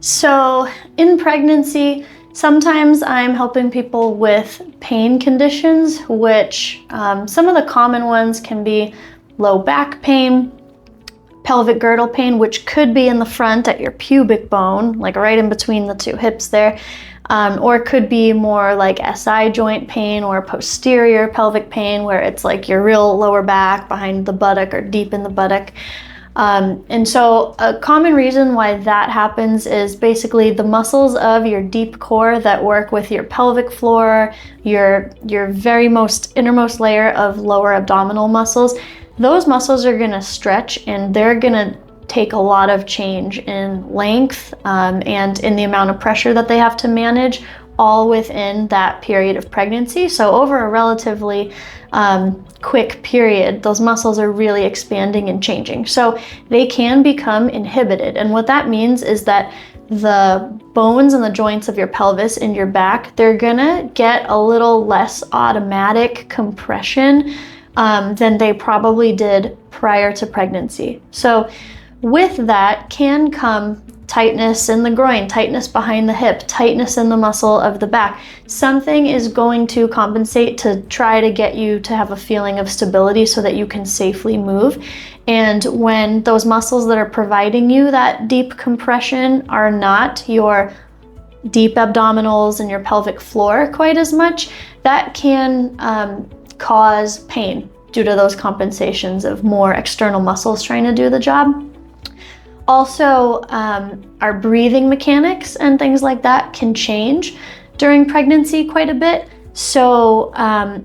So in pregnancy, sometimes I'm helping people with pain conditions, which some of the common ones can be low back pain, pelvic girdle pain, which could be in the front at your pubic bone, like right in between the two hips there, or it could be more like SI joint pain or posterior pelvic pain, where it's like your real lower back behind the buttock or deep in the buttock. And so a common reason why that happens is basically the muscles of your deep core that work with your pelvic floor, your very innermost layer of lower abdominal muscles. Those muscles are gonna stretch and they're gonna take a lot of change in length and in the amount of pressure that they have to manage, all within that period of pregnancy. So over a relatively quick period, those muscles are really expanding and changing. So they can become inhibited. And what that means is that the bones and the joints of your pelvis and your back, they're gonna get a little less automatic compression than they probably did prior to pregnancy. So with that can come tightness in the groin, tightness behind the hip, tightness in the muscle of the back. Something is going to compensate to try to get you to have a feeling of stability so that you can safely move. And when those muscles that are providing you that deep compression are not your deep abdominals and your pelvic floor quite as much, that can cause pain due to those compensations of more external muscles trying to do the job. Also, our breathing mechanics and things like that can change during pregnancy quite a bit. So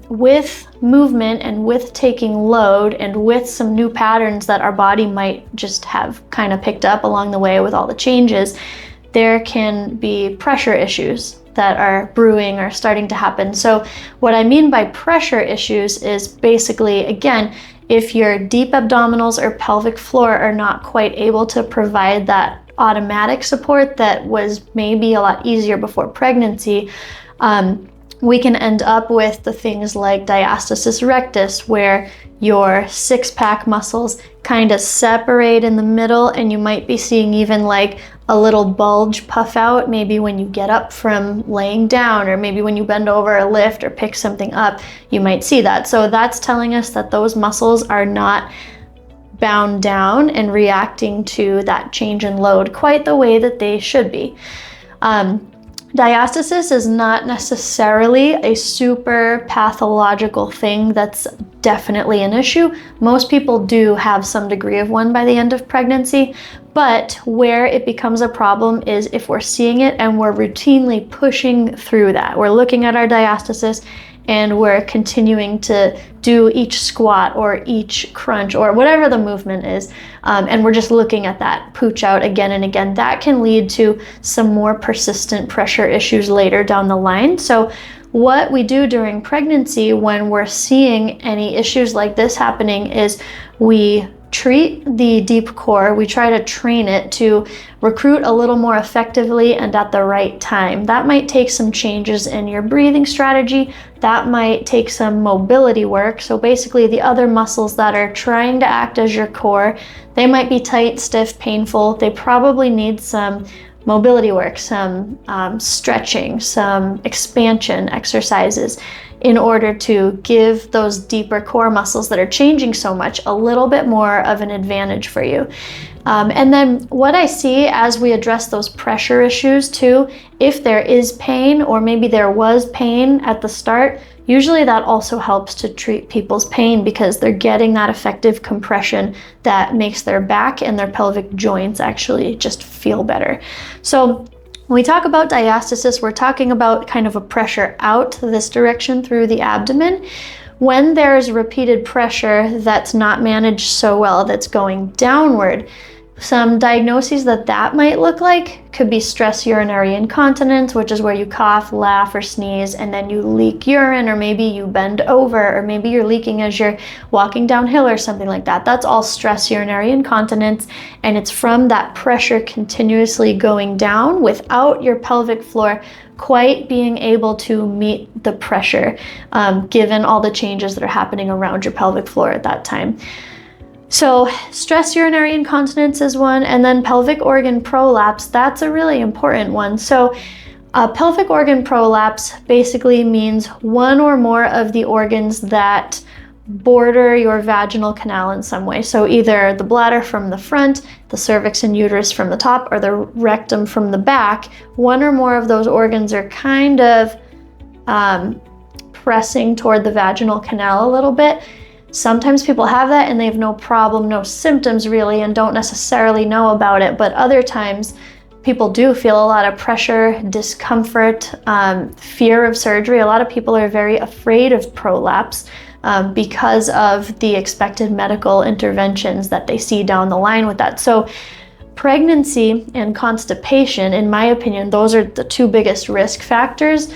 with movement and with taking load and with some new patterns that our body might just have kind of picked up along the way with all the changes, there can be pressure issues that are brewing or starting to happen. So what I mean by pressure issues is basically, again, if your deep abdominals or pelvic floor are not quite able to provide that automatic support that was maybe a lot easier before pregnancy, we can end up with the things like diastasis rectus, where your six-pack muscles kind of separate in the middle, and you might be seeing even like a little bulge puff out maybe when you get up from laying down, or maybe when you bend over or lift or pick something up, you might see that. So that's telling us that those muscles are not bound down and reacting to that change in load quite the way that they should be. Diastasis is not necessarily a super pathological thing that's definitely an issue. Most people do have some degree of one by the end of pregnancy, but where it becomes a problem is if we're seeing it and we're routinely pushing through that. We're looking at our diastasis and we're continuing to do each squat or each crunch or whatever the movement is, and we're just looking at that pooch out again and again. That can lead to some more persistent pressure issues later down the line. So what we do during pregnancy when we're seeing any issues like this happening is we treat the deep core. We try to train it to recruit a little more effectively and at the right time. That might take some changes in your breathing strategy. That might take some mobility work. So basically the other muscles that are trying to act as your core, they might be tight, stiff, painful. They probably need some mobility work, some stretching, some expansion exercises in order to give those deeper core muscles that are changing so much a little bit more of an advantage for you. And then what I see as we address those pressure issues too, if there is pain or maybe there was pain at the start, usually that also helps to treat people's pain because they're getting that effective compression that makes their back and their pelvic joints actually just feel better. So when we talk about diastasis, we're talking about kind of a pressure out this direction through the abdomen. When there's repeated pressure that's not managed so well, that's going downward, some diagnoses that might look like could be stress urinary incontinence, which is where you cough, laugh, or sneeze, and then you leak urine, or maybe you bend over, or maybe you're leaking as you're walking downhill or something like that. That's all stress urinary incontinence, and it's from that pressure continuously going down without your pelvic floor quite being able to meet the pressure, given all the changes that are happening around your pelvic floor at that time. So stress urinary incontinence is one, and then pelvic organ prolapse, that's a really important one. So pelvic organ prolapse basically means one or more of the organs that border your vaginal canal in some way. So either the bladder from the front, the cervix and uterus from the top, or the rectum from the back. One or more of those organs are kind of pressing toward the vaginal canal a little bit. Sometimes people have that and they have no problem, no symptoms really, and don't necessarily know about it. But other times people do feel a lot of pressure, discomfort, fear of surgery. A lot of people are very afraid of prolapse because of the expected medical interventions that they see down the line with that. So pregnancy and constipation, in my opinion, those are the two biggest risk factors.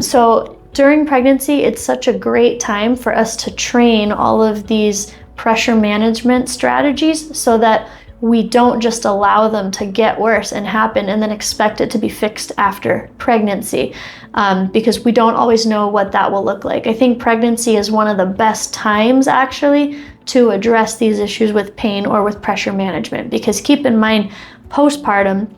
So during pregnancy, it's such a great time for us to train all of these pressure management strategies so that we don't just allow them to get worse and happen and then expect it to be fixed after pregnancy, because we don't always know what that will look like. I think pregnancy is one of the best times actually to address these issues with pain or with pressure management, because keep in mind, postpartum,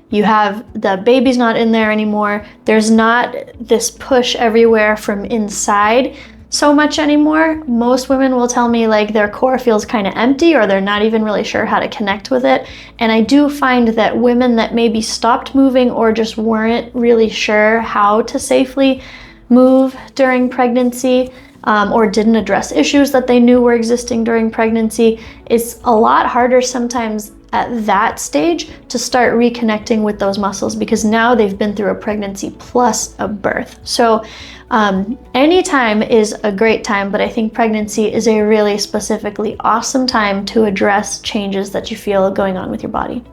you have the baby's not in there anymore. There's not this push everywhere from inside so much anymore. Most women will tell me like their core feels kind of empty, or they're not even really sure how to connect with it. And I do find that women that maybe stopped moving or just weren't really sure how to safely move during pregnancy, or didn't address issues that they knew were existing during pregnancy, it's a lot harder sometimes at that stage to start reconnecting with those muscles, because now they've been through a pregnancy plus a birth. So any time is a great time, but I think pregnancy is a really specifically awesome time to address changes that you feel going on with your body.